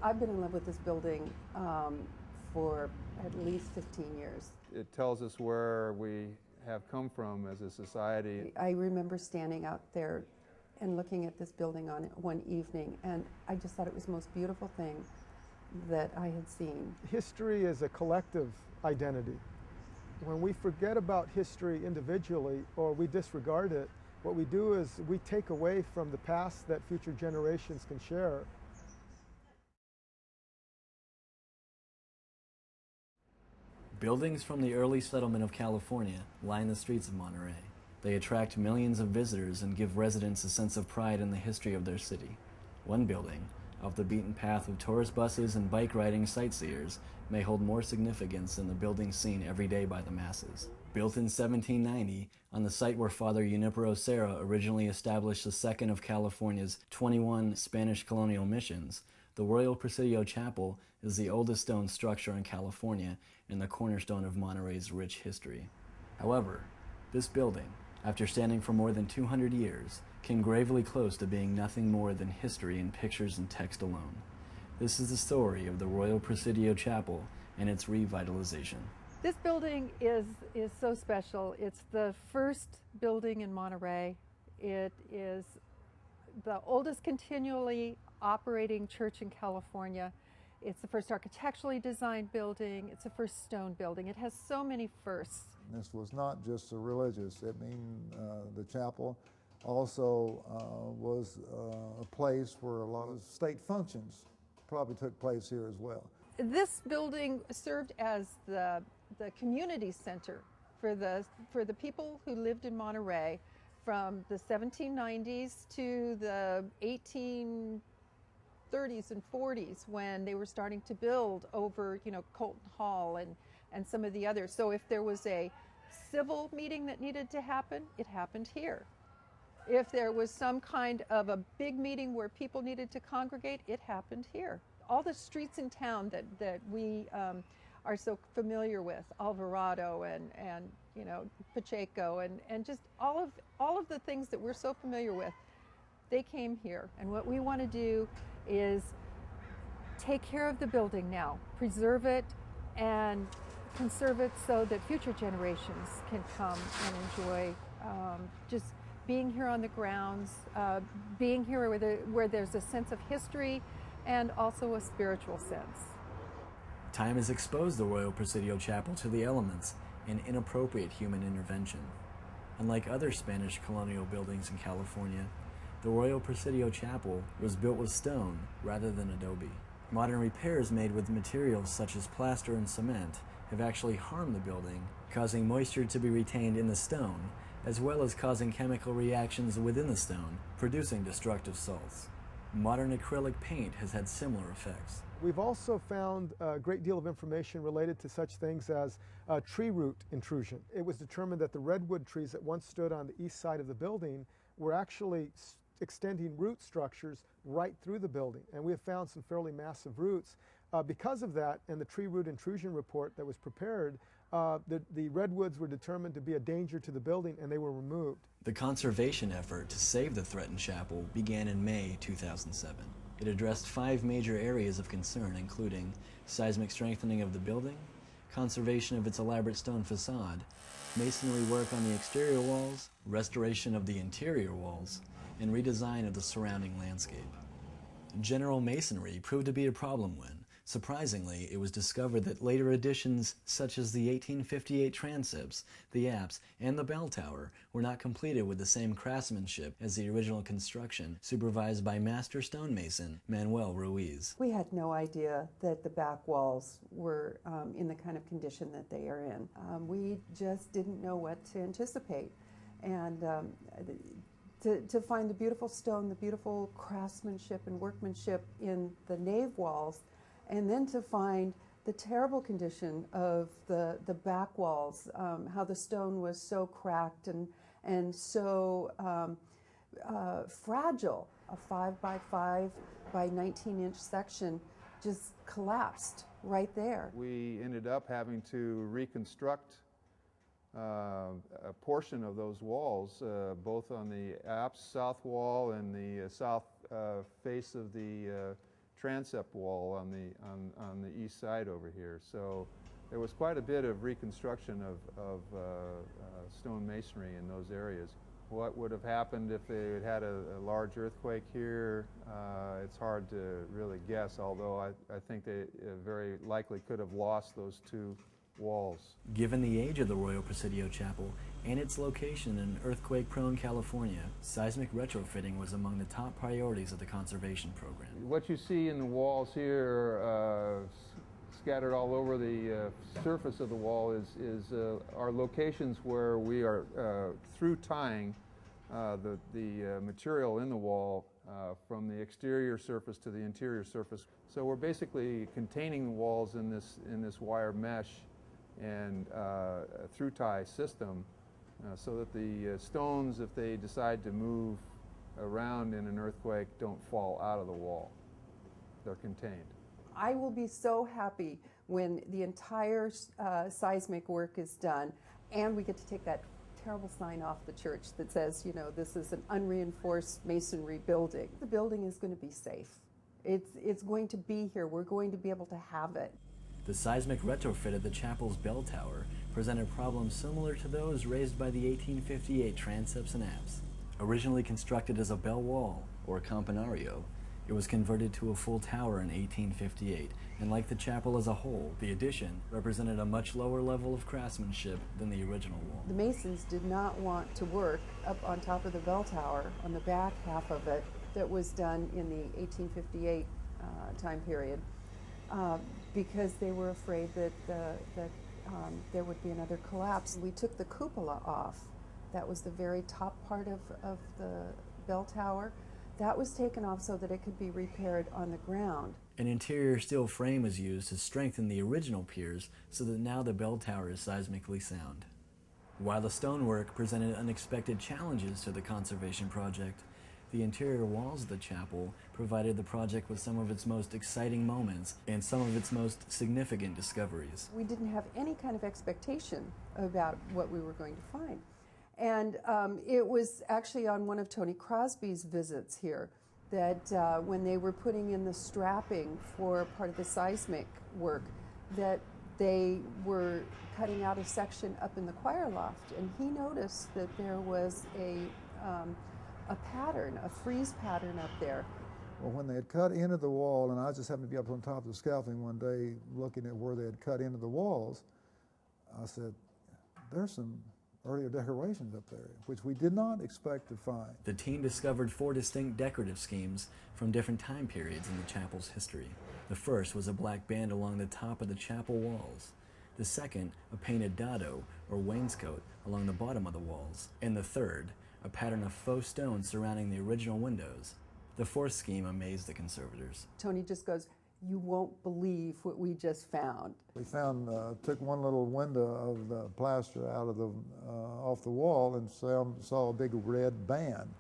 I've been in love with this building for at least 15 years. It tells us where we have come from as a society. I remember standing out there and looking at this building on one evening, and I just thought it was the most beautiful thing that I had seen. History is a collective identity. When we forget about history individually or we disregard it, what we do is we take away from the past that future generations can share. Buildings from the early settlement of California line the streets of Monterey. They attract millions of visitors and give residents a sense of pride in the history of their city. One building, off the beaten path of tourist buses and bike-riding sightseers, may hold more significance than the buildings seen every day by the masses. Built in 1790, on the site where Father Junipero Serra originally established the second of California's 21 Spanish colonial missions, the Royal Presidio Chapel is the oldest stone structure in California and the cornerstone of Monterey's rich history. However, this building, after standing for more than 200 years, came gravely close to being nothing more than history in pictures and text alone. This is the story of the Royal Presidio Chapel and its revitalization. This building is so special. It's the first building in Monterey. It is the oldest continually operating church in California. It's the first architecturally designed building. It's the first stone building. It has so many firsts. This was not just a religious. The chapel also was a place where a lot of state functions probably took place here as well. This building served as the community center for the people who lived in Monterey from the 1790s to the 1830s and 40s, when they were starting to build over, Colton Hall and some of the others. So if there was a civil meeting that needed to happen, it happened here. If there was some kind of a big meeting where people needed to congregate, it happened here. All the streets in town that we are so familiar with, Alvarado and Pacheco and just all of the things that we're so familiar with, they came here. And what we want to do is take care of the building now, preserve it and conserve it so that future generations can come and enjoy just being here on the grounds, being here where there's a sense of history and also a spiritual sense. Time has exposed the Royal Presidio Chapel to the elements and inappropriate human intervention. Unlike other Spanish colonial buildings in California, the Royal Presidio Chapel was built with stone rather than adobe. Modern repairs made with materials such as plaster and cement have actually harmed the building, causing moisture to be retained in the stone, as well as causing chemical reactions within the stone, producing destructive salts. Modern acrylic paint has had similar effects. We've also found a great deal of information related to such things as tree root intrusion. It was determined that the redwood trees that once stood on the east side of the building were actually extending root structures right through the building, and we have found some fairly massive roots. Because of that, and the tree root intrusion report that was prepared, the redwoods were determined to be a danger to the building, and they were removed. The conservation effort to save the threatened chapel began in May 2007. It addressed 5 major areas of concern, including seismic strengthening of the building, conservation of its elaborate stone facade, masonry work on the exterior walls, restoration of the interior walls, and redesign of the surrounding landscape. General masonry proved to be a problem when, surprisingly, it was discovered that later additions such as the 1858 transepts, the apse, and the bell tower were not completed with the same craftsmanship as the original construction, supervised by master stonemason Manuel Ruiz. We had no idea that the back walls were in the kind of condition that they are in. We just didn't know what to anticipate. And to find the beautiful stone, the beautiful craftsmanship and workmanship in the nave walls, and then to find the terrible condition of the back walls, how the stone was so cracked and so fragile. A 5 by 5 by 19-inch section just collapsed right there. We ended up having to reconstruct a portion of those walls, both on the apse south wall and the south face of the transept wall on the east side over here. So there was quite a bit of reconstruction of stone masonry in those areas. What would have happened if they had had a large earthquake here? It's hard to really guess, although I think they very likely could have lost those two walls. Given the age of the Royal Presidio Chapel and its location in earthquake-prone California, seismic retrofitting was among the top priorities of the conservation program. What you see in the walls here, scattered all over the surface of the wall, are locations where we are through tying the material in the wall from the exterior surface to the interior surface. So we're basically containing the walls in this wire mesh and through tie system so that the stones, if they decide to move around in an earthquake, don't fall out of the wall. They're contained. I will be so happy when the entire seismic work is done and we get to take that terrible sign off the church that says, you know, this is an unreinforced masonry building. The building is going to be safe. It's going to be here. We're going to be able to have it. The seismic retrofit of the chapel's bell tower presented problems similar to those raised by the 1858 transepts and apse. Originally constructed as a bell wall, or campanario, it was converted to a full tower in 1858, and like the chapel as a whole, the addition represented a much lower level of craftsmanship than the original wall. The masons did not want to work up on top of the bell tower on the back half of it that was done in the 1858 time period because they were afraid that there would be another collapse. We took the cupola off. That was the very top part of the bell tower. That was taken off so that it could be repaired on the ground. An interior steel frame was used to strengthen the original piers so that now the bell tower is seismically sound. While the stonework presented unexpected challenges to the conservation project, the interior walls of the chapel provided the project with some of its most exciting moments and some of its most significant discoveries. We didn't have any kind of expectation about what we were going to find. And it was actually on one of Tony Crosby's visits here that when they were putting in the strapping for part of the seismic work, that they were cutting out a section up in the choir loft, and he noticed that there was a pattern, a frieze pattern up there. Well, when they had cut into the wall, and I just happened to be up on top of the scaffolding one day looking at where they had cut into the walls, I said, there's some earlier decorations up there, which we did not expect to find. The team discovered 4 distinct decorative schemes from different time periods in the chapel's history. The first was a black band along the top of the chapel walls. The second, a painted dado, or wainscot, along the bottom of the walls. And the third, a pattern of faux stone surrounding the original windows. The fourth scheme amazed the conservators. Tony just goes, "You won't believe what we just found." We found, took one little window of the plaster out of the, off the wall and saw a big red band.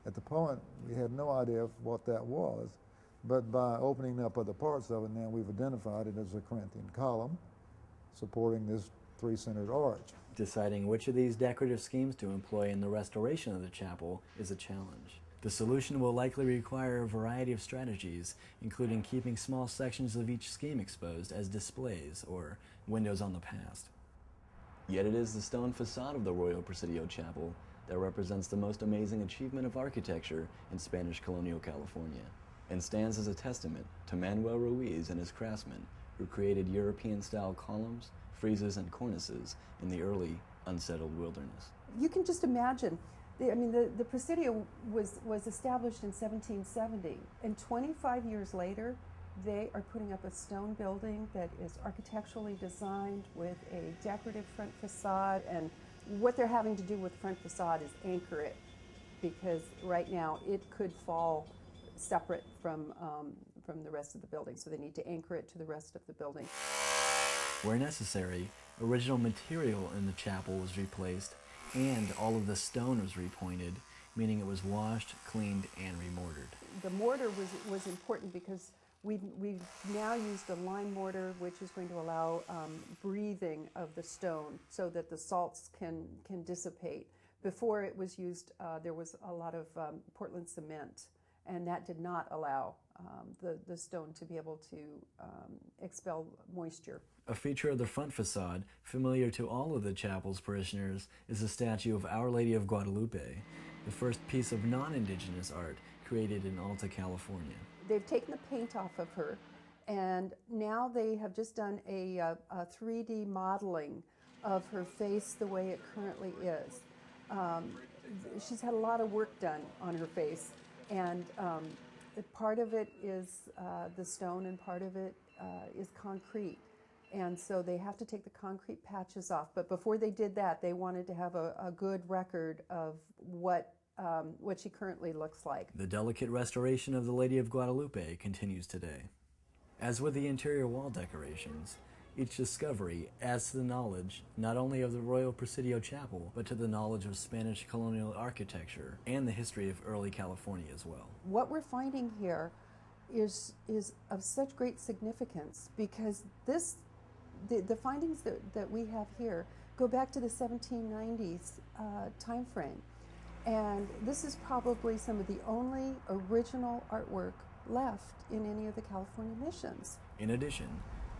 At the point, we had no idea what that was, but by opening up other parts of it now, we've identified it as a Corinthian column supporting this three-centered arch. Deciding which of these decorative schemes to employ in the restoration of the chapel is a challenge. The solution will likely require a variety of strategies, including keeping small sections of each scheme exposed as displays or windows on the past. Yet it is the stone facade of the Royal Presidio Chapel that represents the most amazing achievement of architecture in Spanish colonial California, and stands as a testament to Manuel Ruiz and his craftsmen who created European-style columns, friezes, and cornices in the early, unsettled wilderness. You can just imagine. The Presidio was established in 1770, and 25 years later, they are putting up a stone building that is architecturally designed with a decorative front facade, and what they're having to do with the front facade is anchor it, because right now it could fall separate from the rest of the building, so they need to anchor it to the rest of the building. Where necessary, original material in the chapel was replaced and all of the stone was repointed, meaning it was washed, cleaned, and remortared. The mortar was important because we've now used a lime mortar, which is going to allow breathing of the stone so that the salts can dissipate. Before it was used, there was a lot of Portland cement, and that did not allow the stone to be able to expel moisture. A feature of the front facade, familiar to all of the chapel's parishioners, is a statue of Our Lady of Guadalupe, the first piece of non-indigenous art created in Alta California. They've taken the paint off of her, and now they have just done a 3D modeling of her face the way it currently is. She's had a lot of work done on her face, and part of it is the stone and part of it is concrete. And so they have to take the concrete patches off. But before they did that, they wanted to have a good record of what she currently looks like. The delicate restoration of the Lady of Guadalupe continues today. As with the interior wall decorations, each discovery adds to the knowledge not only of the Royal Presidio Chapel, but to the knowledge of Spanish colonial architecture and the history of early California as well. What we're finding here is of such great significance, because the findings that we have here go back to the 1790s time frame. And this is probably some of the only original artwork left in any of the California missions. In addition,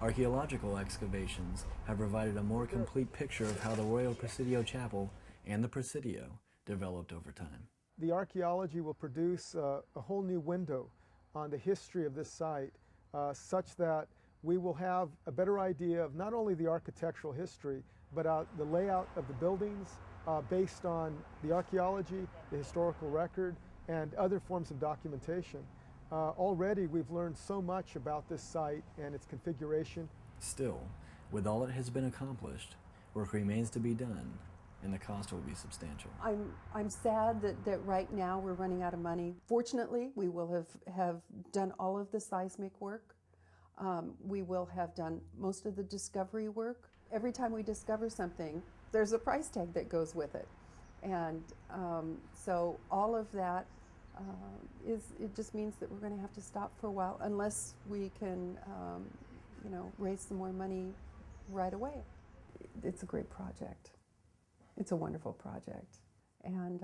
archaeological excavations have provided a more complete picture of how the Royal Presidio Chapel and the Presidio developed over time. The archaeology will produce a whole new window on the history of this site, such that we will have a better idea of not only the architectural history, but the layout of the buildings based on the archaeology, the historical record, and other forms of documentation. Already we've learned so much about this site and its configuration. Still, with all that has been accomplished, work remains to be done, and the cost will be substantial. I'm sad that right now we're running out of money. Fortunately, we will have done all of the seismic work. We will have done most of the discovery work. Every time we discover something, there's a price tag that goes with it. And so all of that it just means that we're going to have to stop for a while unless we can, raise some more money right away. It's a great project. It's a wonderful project. And,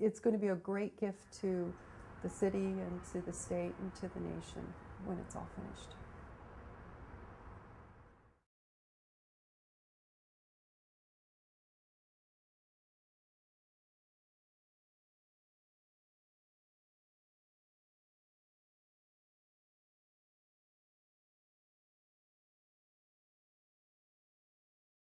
it's going to be a great gift to the city and to the state and to the nation when it's all finished.